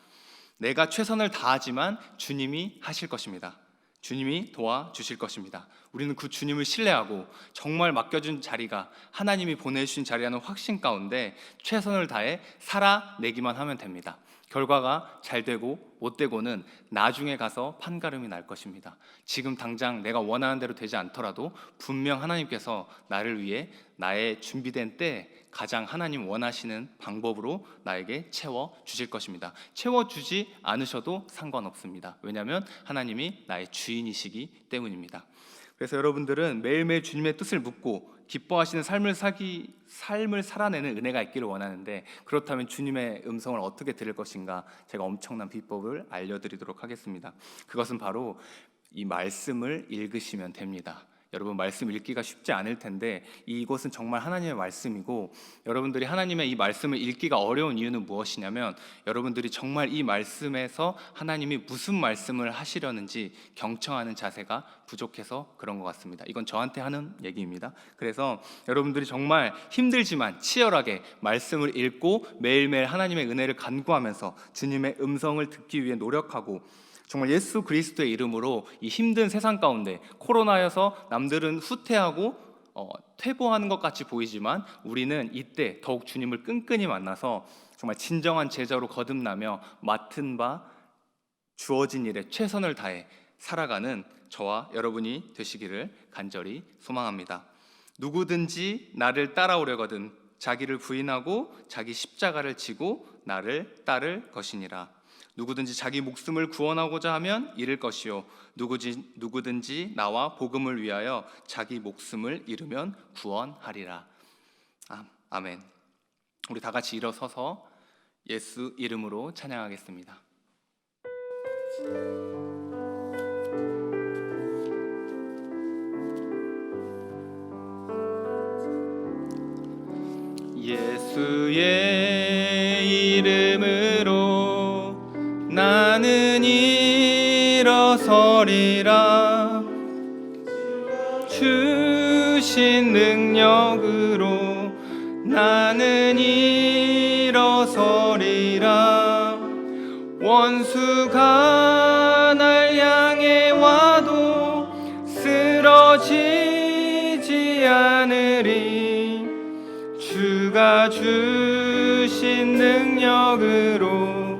내가 최선을 다하지만 주님이 하실 것입니다. 주님이 도와주실 것입니다. 우리는 그 주님을 신뢰하고 정말 맡겨준 자리가 하나님이 보내주신 자리라는 확신 가운데 최선을 다해 살아내기만 하면 됩니다. 결과가 잘 되고 못 되고는 나중에 가서 판가름이 날 것입니다. 지금 당장 내가 원하는 대로 되지 않더라도 분명 하나님께서 나를 위해 나의 준비된 때 가장 하나님 원하시는 방법으로 나에게 채워주실 것입니다. 채워주지 않으셔도 상관없습니다. 왜냐하면 하나님이 나의 주인이시기 때문입니다. 그래서 여러분들은 매일매일 주님의 뜻을 묻고 기뻐하시는 삶을 살아내는 은혜가 있기를 원하는데, 그렇다면 주님의 음성을 어떻게 들을 것인가, 제가 엄청난 비법을 알려드리도록 하겠습니다. 그것은 바로 이 말씀을 읽으시면 됩니다. 여러분, 말씀 읽기가 쉽지 않을 텐데 이것은 정말 하나님의 말씀이고, 여러분들이 하나님의 이 말씀을 읽기가 어려운 이유는 무엇이냐면, 여러분들이 정말 이 말씀에서 하나님이 무슨 말씀을 하시려는지 경청하는 자세가 부족해서 그런 것 같습니다. 이건 저한테 하는 얘기입니다. 그래서 여러분들이 정말 힘들지만 치열하게 말씀을 읽고 매일매일 하나님의 은혜를 간구하면서 주님의 음성을 듣기 위해 노력하고, 정말 예수 그리스도의 이름으로 이 힘든 세상 가운데, 코로나여서 남들은 후퇴하고 퇴보하는 것 같이 보이지만 우리는 이때 더욱 주님을 끈끈이 만나서 정말 진정한 제자로 거듭나며 맡은 바 주어진 일에 최선을 다해 살아가는 저와 여러분이 되시기를 간절히 소망합니다. 누구든지 나를 따라오려거든 자기를 부인하고 자기 십자가를 지고 나를 따를 것이니라. 누구든지 자기 목숨을 구원하고자 하면 잃을 것이요 누구든지 나와 복음을 위하여 자기 목숨을 잃으면 구원하리라. 아멘. 우리 다 같이 일어서서 예수 이름으로 찬양하겠습니다. 예수의 이름으로 나는 일어서리라. 주신 능력으로 나는 일어서리라. 원수가 날 향해 와도 쓰러지지 않으리. 주가 주신 능력으로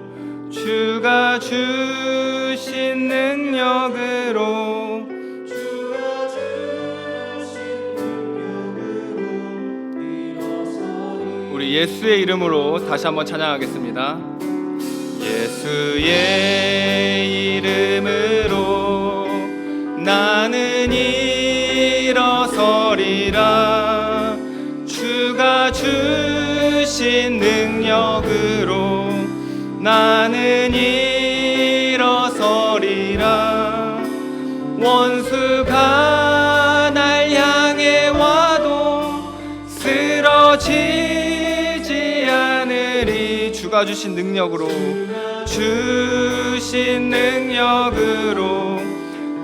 주가 주신 능력으로 우리 예수의 이름으로 다시 한번 찬양하겠습니다. 예수의 이름으로 나는 일어서리라. 주가 주신 능력으로 나는 일어서리라. 원수가 날 향해 와도 쓰러지지 않으리. 주가 주신 능력으로 주신 능력으로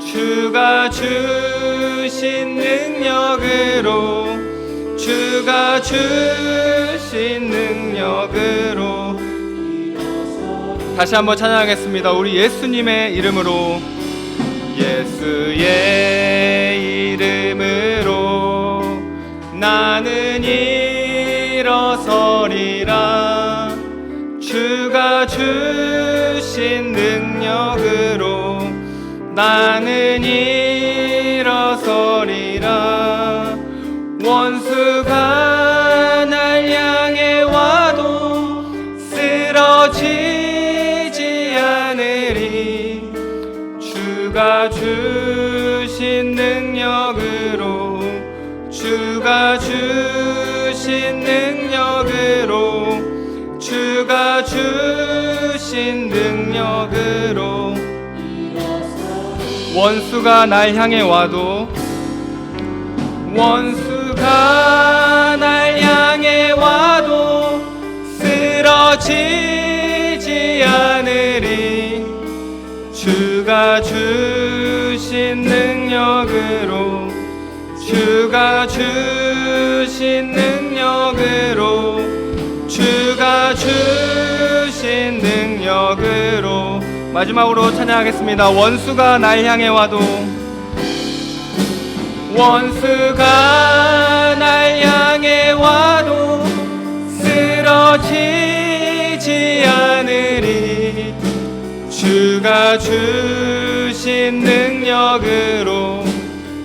주가 주신 능력으로 주가 주신 능력으로 다시 한번 찬양하겠습니다. 우리 예수님의 이름으로 예수의 이름으로 나는 일어서리라. 주가 주신 능력으로 나는 일어서리라. 원수가 날 향해 와도 쓰러지지 않으리. 주가 주신 능력으로 주가 주신 능력으로 주가 주신 능력으로 원수가 날 향해 와도 원수가 날 향해 와도 쓰러지지 않으리. 주가 주신 능력으로 주가 주신 능력으로 주가 주신 능력으로 마지막으로 찬양하겠습니다. 원수가 날 향해 와도 원수가 날 향해 와도 쓰러지지 않으리. 주가 주신 능력으로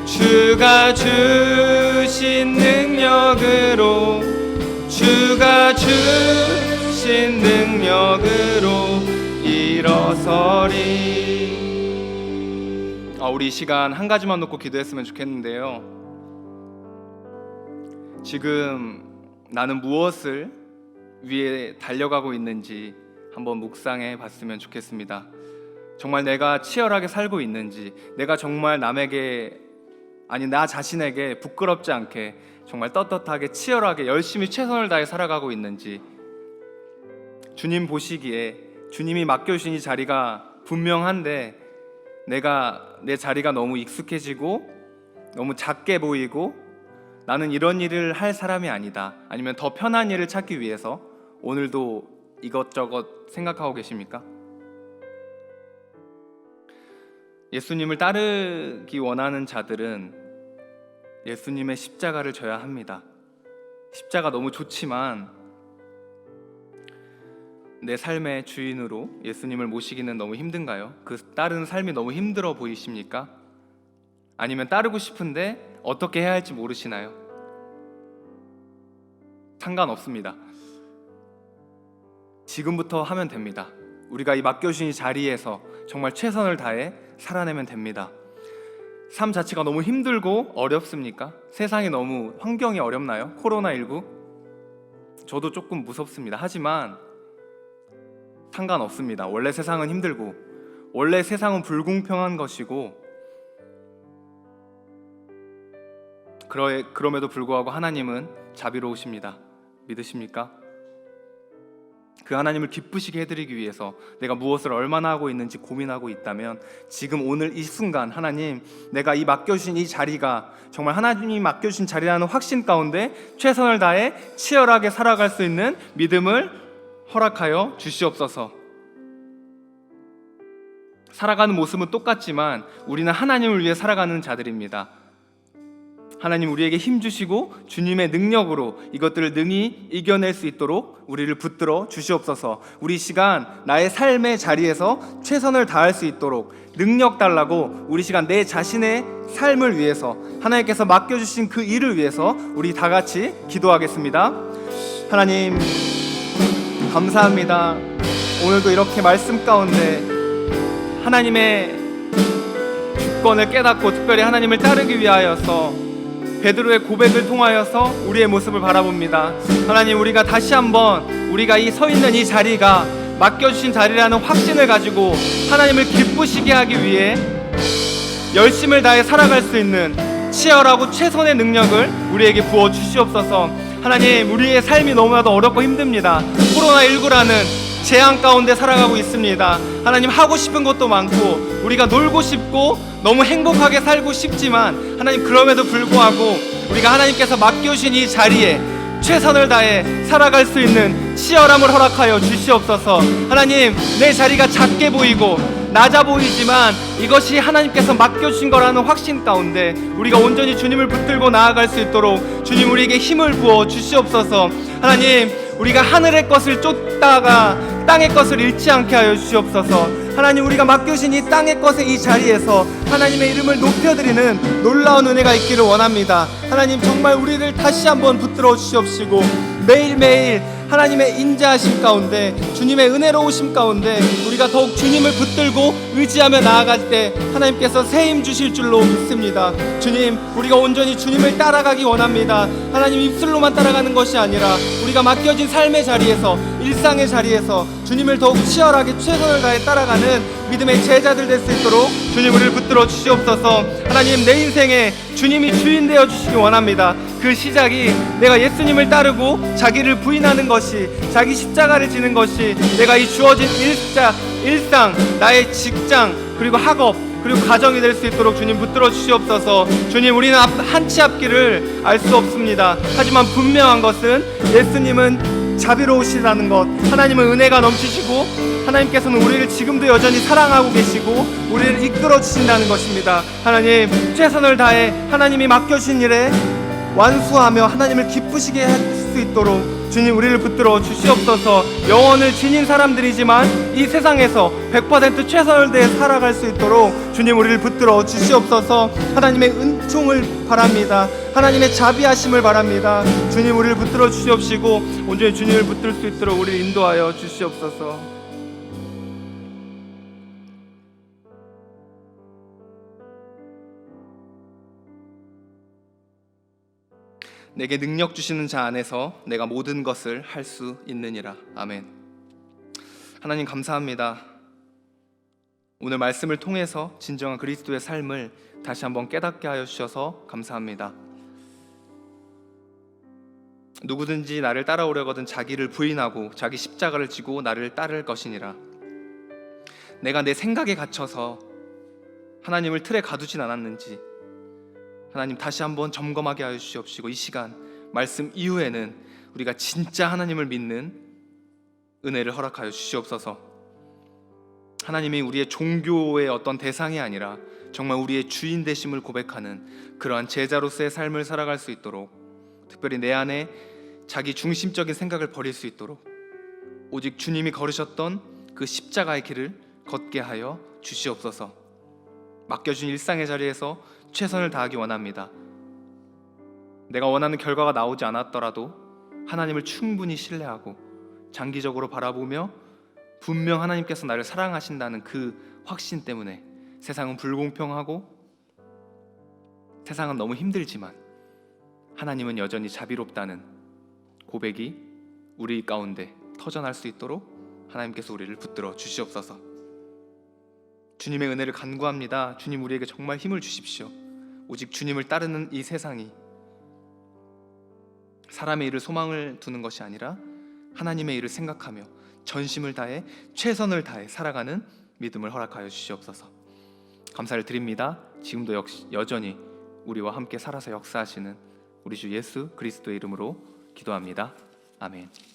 주가 주신 능력으로 주가 주신 능력으로 일어서리. 우리 이 시간 한 가지만 놓고 기도했으면 좋겠는데요. 지금 나는 무엇을 위해 달려가고 있는지 한번 묵상해 봤으면 좋겠습니다. 정말 내가 치열하게 살고 있는지, 내가 정말 남에게 아니 나 자신에게 부끄럽지 않게 정말 떳떳하게 치열하게 열심히 최선을 다해 살아가고 있는지, 주님 보시기에 주님이 맡겨주신 이 자리가 분명한데 내가 내 자리가 너무 익숙해지고 너무 작게 보이고 나는 이런 일을 할 사람이 아니다, 아니면 더 편한 일을 찾기 위해서 오늘도 이것저것 생각하고 계십니까? 예수님을 따르기 원하는 자들은 예수님의 십자가를 져야 합니다. 십자가 너무 좋지만 내 삶의 주인으로 예수님을 모시기는 너무 힘든가요? 그 따르는 삶이 너무 힘들어 보이십니까? 아니면 따르고 싶은데 어떻게 해야 할지 모르시나요? 상관없습니다. 지금부터 하면 됩니다. 우리가 이 맡겨주신 이 자리에서 정말 최선을 다해 살아내면 됩니다. 삶 자체가 너무 힘들고 어렵습니까? 세상이 너무 환경이 어렵나요? 코로나19? 저도 조금 무섭습니다. 하지만 상관없습니다. 원래 세상은 힘들고 원래 세상은 불공평한 것이고 그럼에도 불구하고 하나님은 자비로우십니다. 믿으십니까? 그 하나님을 기쁘시게 해드리기 위해서 내가 무엇을 얼마나 하고 있는지 고민하고 있다면 지금 오늘 이 순간 하나님, 내가 이 맡겨주신 이 자리가 정말 하나님이 맡겨주신 자리라는 확신 가운데 최선을 다해 치열하게 살아갈 수 있는 믿음을 허락하여 주시옵소서. 살아가는 모습은 똑같지만 우리는 하나님을 위해 살아가는 자들입니다. 하나님 우리에게 힘 주시고 주님의 능력으로 이것들을 능히 이겨낼 수 있도록 우리를 붙들어 주시옵소서. 우리 시간 나의 삶의 자리에서 최선을 다할 수 있도록 능력 달라고 우리 시간 내 자신의 삶을 위해서 하나님께서 맡겨주신 그 일을 위해서 우리 다 같이 기도하겠습니다. 하나님 감사합니다. 오늘도 이렇게 말씀 가운데 하나님의 주권을 깨닫고 특별히 하나님을 따르기 위하여서 베드로의 고백을 통하여서 우리의 모습을 바라봅니다. 하나님 우리가 다시 한번 우리가 이 서 있는 이 자리가 맡겨주신 자리라는 확신을 가지고 하나님을 기쁘시게 하기 위해 열심을 다해 살아갈 수 있는 치열하고 최선의 능력을 우리에게 부어 주시옵소서. 하나님 우리의 삶이 너무나도 어렵고 힘듭니다. 코로나19라는 재앙 가운데 살아가고 있습니다. 하나님 하고 싶은 것도 많고 우리가 놀고 싶고 너무 행복하게 살고 싶지만 하나님 그럼에도 불구하고 우리가 하나님께서 맡겨주신 이 자리에 최선을 다해 살아갈 수 있는 치열함을 허락하여 주시옵소서. 하나님 내 자리가 작게 보이고 낮아 보이지만 이것이 하나님께서 맡겨주신 거라는 확신 가운데 우리가 온전히 주님을 붙들고 나아갈 수 있도록 주님 우리에게 힘을 부어 주시옵소서. 하나님 우리가 하늘의 것을 쫓다가 땅의 것을 잃지 않게 하여 주시옵소서. 하나님 우리가 맡겨주신 이 땅의 것의 이 자리에서 하나님의 이름을 높여드리는 놀라운 은혜가 있기를 원합니다. 하나님 정말 우리를 다시 한번 붙들어 주시옵시고 매일매일 하나님의 인자하심 가운데 주님의 은혜로우심 가운데 우리가 더욱 주님을 붙들고 의지하며 나아갈 때 하나님께서 새 힘 주실 줄로 믿습니다. 주님 우리가 온전히 주님을 따라가기 원합니다. 하나님 입술로만 따라가는 것이 아니라 우리가 맡겨진 삶의 자리에서 일상의 자리에서 주님을 더욱 치열하게 최선을 다해 따라가는 믿음의 제자들 될 수 있도록 주님 우리를 붙들어 주시옵소서. 하나님 내 인생에 주님이 주인 되어 주시기 원합니다. 그 시작이 내가 예수님을 따르고 자기를 부인하는 것이 자기 십자가를 지는 것이 내가 이 주어진 일상 나의 직장 그리고 학업 그리고 가정이 될 수 있도록 주님 붙들어 주시옵소서. 주님 우리는 한 치 앞길을 알 수 없습니다. 하지만 분명한 것은 예수님은 자비로우시다는 것, 하나님은 은혜가 넘치시고 하나님께서는 우리를 지금도 여전히 사랑하고 계시고 우리를 이끌어 주신다는 것입니다. 하나님 최선을 다해 하나님이 맡겨주신 일에 완수하며 하나님을 기쁘시게 할 수 있도록 주님 우리를 붙들어 주시옵소서. 영혼을 지닌 사람들이지만 이 세상에서 100% 최선을 다해 살아갈 수 있도록 주님 우리를 붙들어 주시옵소서. 하나님의 은총을 바랍니다. 하나님의 자비하심을 바랍니다. 주님 우리를 붙들어 주시옵시고 온전히 주님을 붙들 수 있도록 우리를 인도하여 주시옵소서. 내게 능력 주시는 자 안에서 내가 모든 것을 할 수 있느니라. 아멘. 하나님 감사합니다. 오늘 말씀을 통해서 진정한 그리스도의 삶을 다시 한번 깨닫게 하여 주셔서 감사합니다. 누구든지 나를 따라오려거든 자기를 부인하고 자기 십자가를 지고 나를 따를 것이니라. 내가 내 생각에 갇혀서 하나님을 틀에 가두진 않았는지 하나님 다시 한번 점검하게 하여 주시옵시고 이 시간 말씀 이후에는 우리가 진짜 하나님을 믿는 은혜를 허락하여 주시옵소서. 하나님이 우리의 종교의 어떤 대상이 아니라 정말 우리의 주인 되심을 고백하는 그러한 제자로서의 삶을 살아갈 수 있도록 특별히 내 안에 자기 중심적인 생각을 버릴 수 있도록 오직 주님이 걸으셨던 그 십자가의 길을 걷게 하여 주시옵소서. 맡겨준 일상의 자리에서 최선을 다하기 원합니다. 내가 원하는 결과가 나오지 않았더라도 하나님을 충분히 신뢰하고 장기적으로 바라보며 분명 하나님께서 나를 사랑하신다는 그 확신 때문에 세상은 불공평하고 세상은 너무 힘들지만 하나님은 여전히 자비롭다는 고백이 우리 가운데 터져날 수 있도록 하나님께서 우리를 붙들어 주시옵소서. 주님의 은혜를 간구합니다. 주님, 우리에게 정말 힘을 주십시오. 오직 주님을 따르는 이 세상이 사람의 일을 소망을 두는 것이 아니라 하나님의 일을 생각하며 전심을 다해 최선을 다해 살아가는 믿음을 허락하여 주시옵소서. 감사를 드립니다. 지금도 역시 여전히 우리와 함께 살아서 역사하시는 우리 주 예수 그리스도의 이름으로 기도합니다. 아멘.